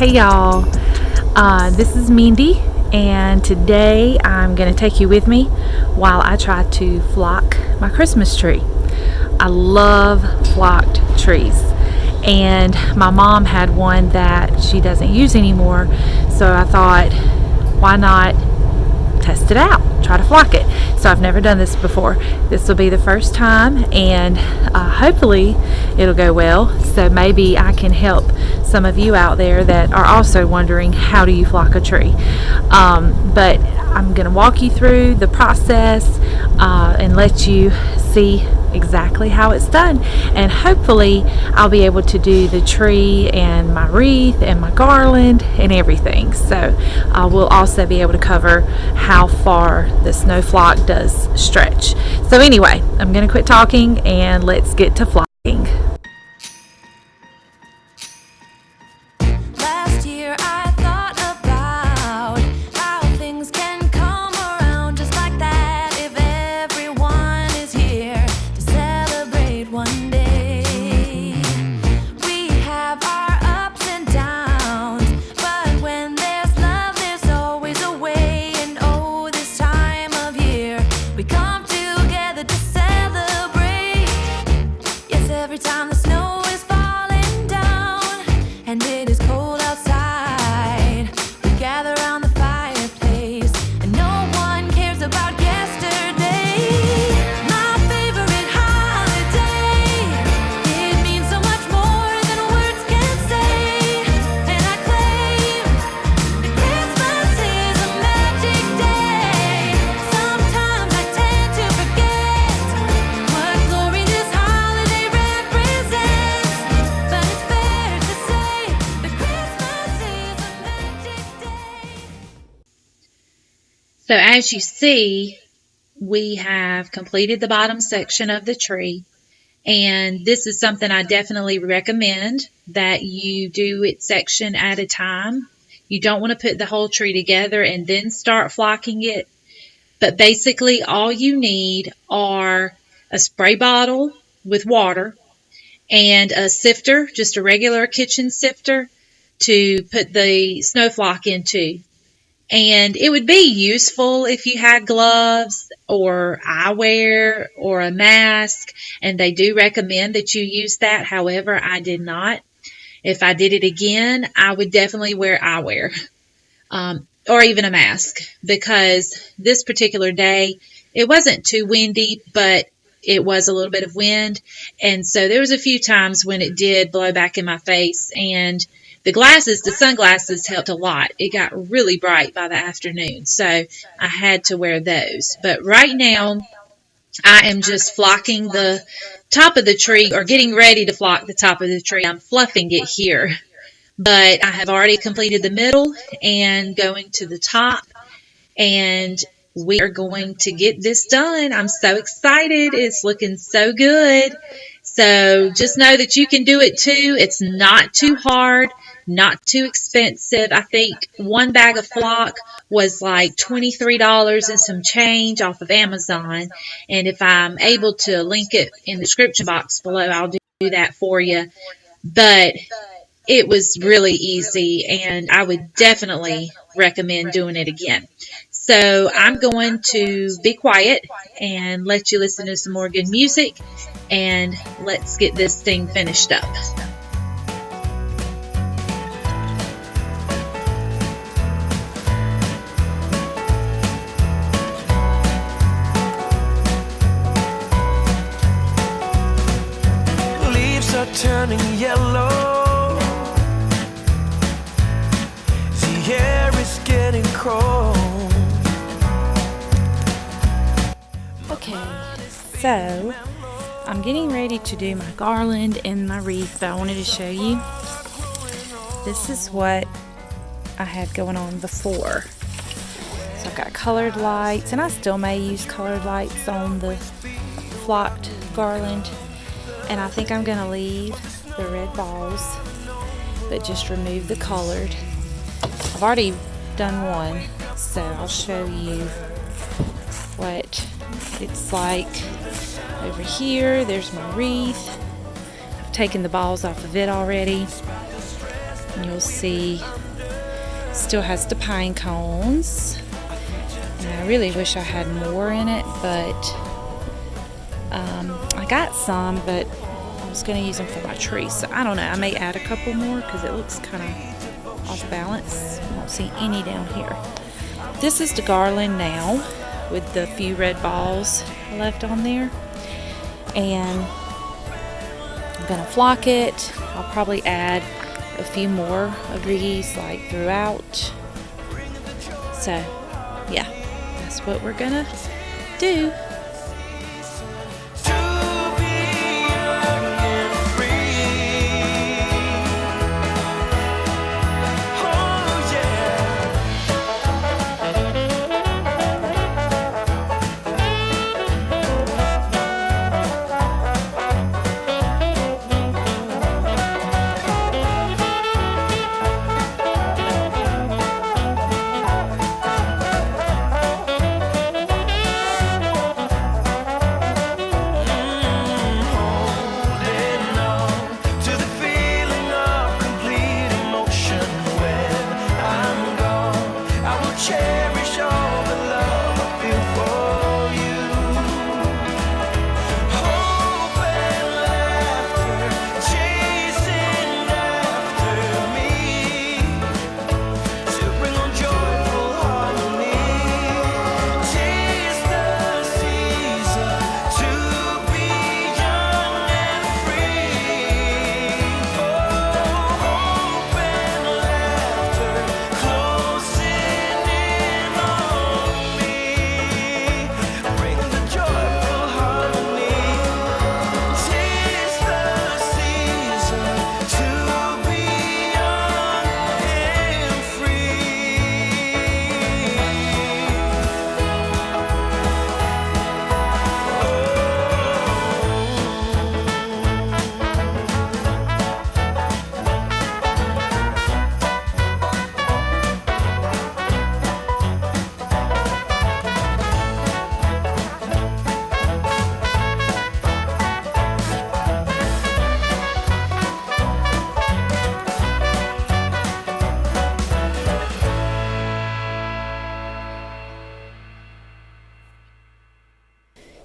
Hey y'all, this is Mindy, and today I'm going to take you with me while I try to flock my Christmas tree. I love flocked trees, and my mom had one that she doesn't use anymore, so I thought, why not test it out, try to flock it. So I've never done this before. This will be the first time, and hopefully it'll go well. So maybe I can help some of you out there that are also wondering, how do you flock a tree? But I'm going to walk you through the process and let you see exactly how it's done, and hopefully I'll be able to do the tree and my wreath and my garland and everything. So we'll also be able to cover how far the snow flock does stretch. So anyway, I'm going to quit talking and let's get to flocking. Last year I thought about how things can come around just like that if everyone is here to celebrate one day. We have our ups and downs, but when there's love there's always a way. And oh, this time of year we come together to celebrate. Yes, every time the snow is falling down and it is cold outside, we gather around the fireplace and no one cares about yesterday. My favorite holiday, it means so much more than words can say. And I claim that Christmas is a magic day. Sometimes I tend to forget what glory this holiday represents, but it's fair to say that Christmas is a magic day. So as you see, we have completed the bottom section of the tree, and this is something I definitely recommend that you do it section at a time. You don't want to put the whole tree together and then start flocking it. But basically all you need are a spray bottle with water and a sifter, just a regular kitchen sifter, to put the snow flock into. And it would be useful if you had gloves or eyewear or a mask, and they do recommend that you use that. However, I did not. If I did it again, I would definitely wear eyewear or even a mask, because this particular day, it wasn't too windy, but it was a little bit of wind. And so there was a few times when it did blow back in my face, and the sunglasses helped a lot. It got really bright by the afternoon, so I had to wear those. But right now, I am just flocking the top of the tree, or getting ready to flock the top of the tree. I'm fluffing it here, but I have already completed the middle and going to the top, and we are going to get this done. I'm so excited. It's looking so good. So just know that you can do it too. It's not too hard, not too expensive. I think one bag of flock was like $23 and some change off of Amazon. And if I'm able to link it in the description box below, I'll do that for you. But it was really easy, and I would definitely recommend doing it again. So I'm going to be quiet and let you listen to some more good music, and let's get this thing finished up. Leaves are turning yellow, the air is getting cold. Okay, so I'm getting ready to do my garland and my wreath that I wanted to show you. This is what I had going on before. So I've got colored lights, and I still may use colored lights on the flocked garland. And I think I'm going to leave the red balls, but just remove the colored. I've already done one, so I'll show you what it's like. Over here, there's my wreath. I've taken the balls off of it already. And you'll see still has the pine cones. And I really wish I had more in it, but I got some, but I was going to use them for my tree. So I don't know. I may add a couple more because it looks kind of off balance. I don't see any down here. This is the garland now with the few red balls left on there. And I'm going to flock it. I'll probably add a few more of these like throughout. So yeah, that's what we're going to do. Cherish all the love I feel for you. Hope and laughter chasing after me to bring on joyful harmony. Tis the season to be young and free. Oh, hope and laughter close in.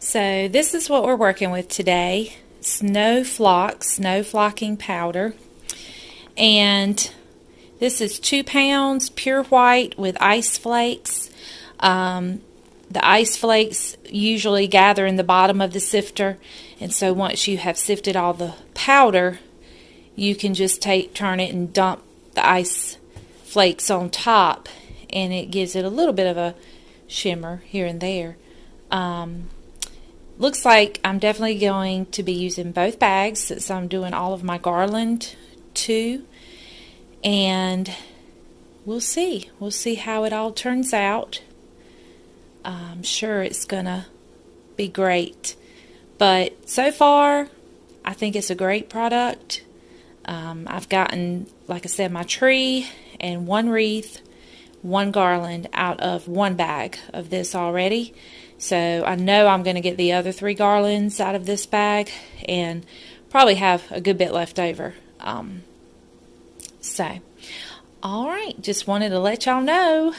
So this is what we're working with today. Snow flocking powder. And this is 2 pounds pure white with ice flakes. The ice flakes usually gather in the bottom of the sifter. And so once you have sifted all the powder, you can just turn it and dump the ice flakes on top. And it gives it a little bit of a shimmer here and there. Looks like I'm definitely going to be using both bags since I'm doing all of my garland too. And we'll see. We'll see how it all turns out. I'm sure it's going to be great. But so far, I think it's a great product. I've gotten, like I said, my tree and 1 wreath, 1 garland out of 1 bag of this already. So I know I'm going to get the other 3 garlands out of this bag and probably have a good bit left over. Alright, just wanted to let y'all know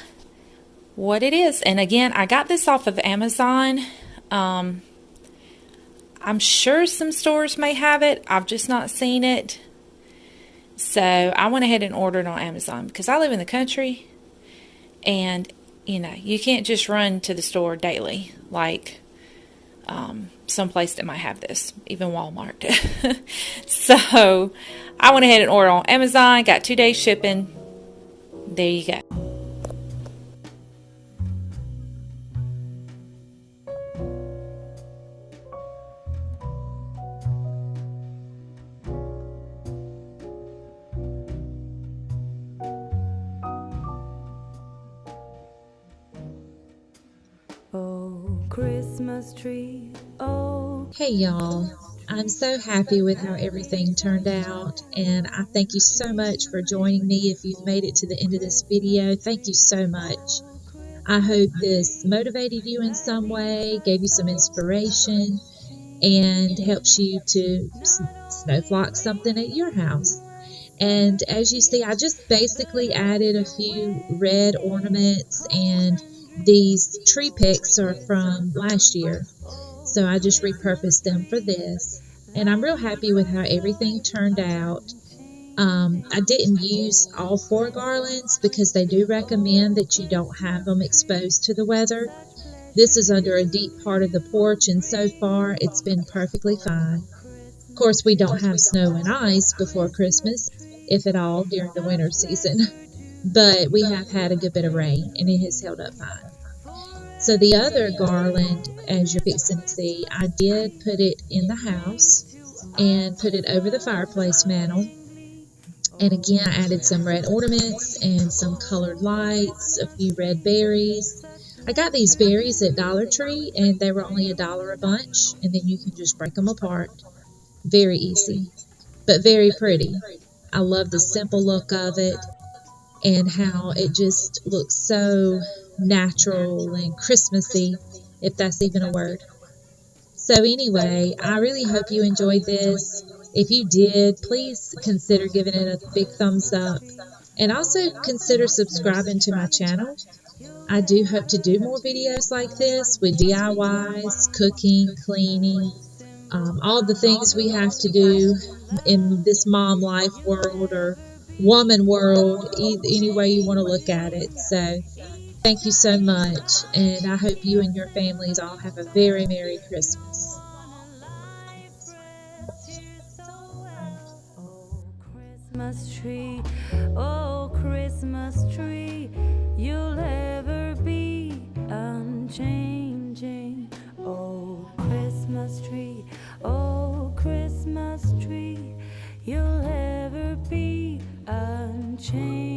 what it is. And again, I got this off of Amazon. I'm sure some stores may have it. I've just not seen it. So I went ahead and ordered on Amazon because I live in the country and you know, you can't just run to the store daily like some place that might have this, even Walmart. So I went ahead and ordered on Amazon, got 2 days shipping. There you go. Oh, Christmas tree, oh. Hey y'all, I'm so happy with how everything turned out, and I thank you so much for joining me. If you've made it to the end of this video, thank you so much. I hope this motivated you in some way, gave you some inspiration, and helps you to snowflock something at your house. And as you see, I just basically added a few red ornaments, and these tree picks are from last year. So I just repurposed them for this. And I'm real happy with how everything turned out. I didn't use all four garlands because they do recommend that you don't have them exposed to the weather. This is under a deep part of the porch, and so far it's been perfectly fine. Of course, we don't have snow and ice before Christmas, if at all, during the winter season, but we have had a good bit of rain and it has held up fine. So the other garland, as you're fixing to see, I did put it in the house and put it over the fireplace mantle. And again, I added some red ornaments and some colored lights, a few red berries. I got these berries at Dollar Tree and they were only $1 a bunch, and then you can just break them apart. Very easy, but very pretty. I love the simple look of it and how it just looks so natural and Christmassy, if that's even a word. So anyway, I really hope you enjoyed this. If you did, please consider giving it a big thumbs up, and also consider subscribing to my channel. I do hope to do more videos like this with DIYs, cooking, cleaning, all the things we have to do in this mom life world or woman world, any way you want to look at it. So thank you so much, and I hope you and your families all have a very Merry Christmas. Christmas tree, oh Christmas tree, you'll ever be unchanging. Oh Christmas tree, oh Christmas tree, you'll ever be unchanging.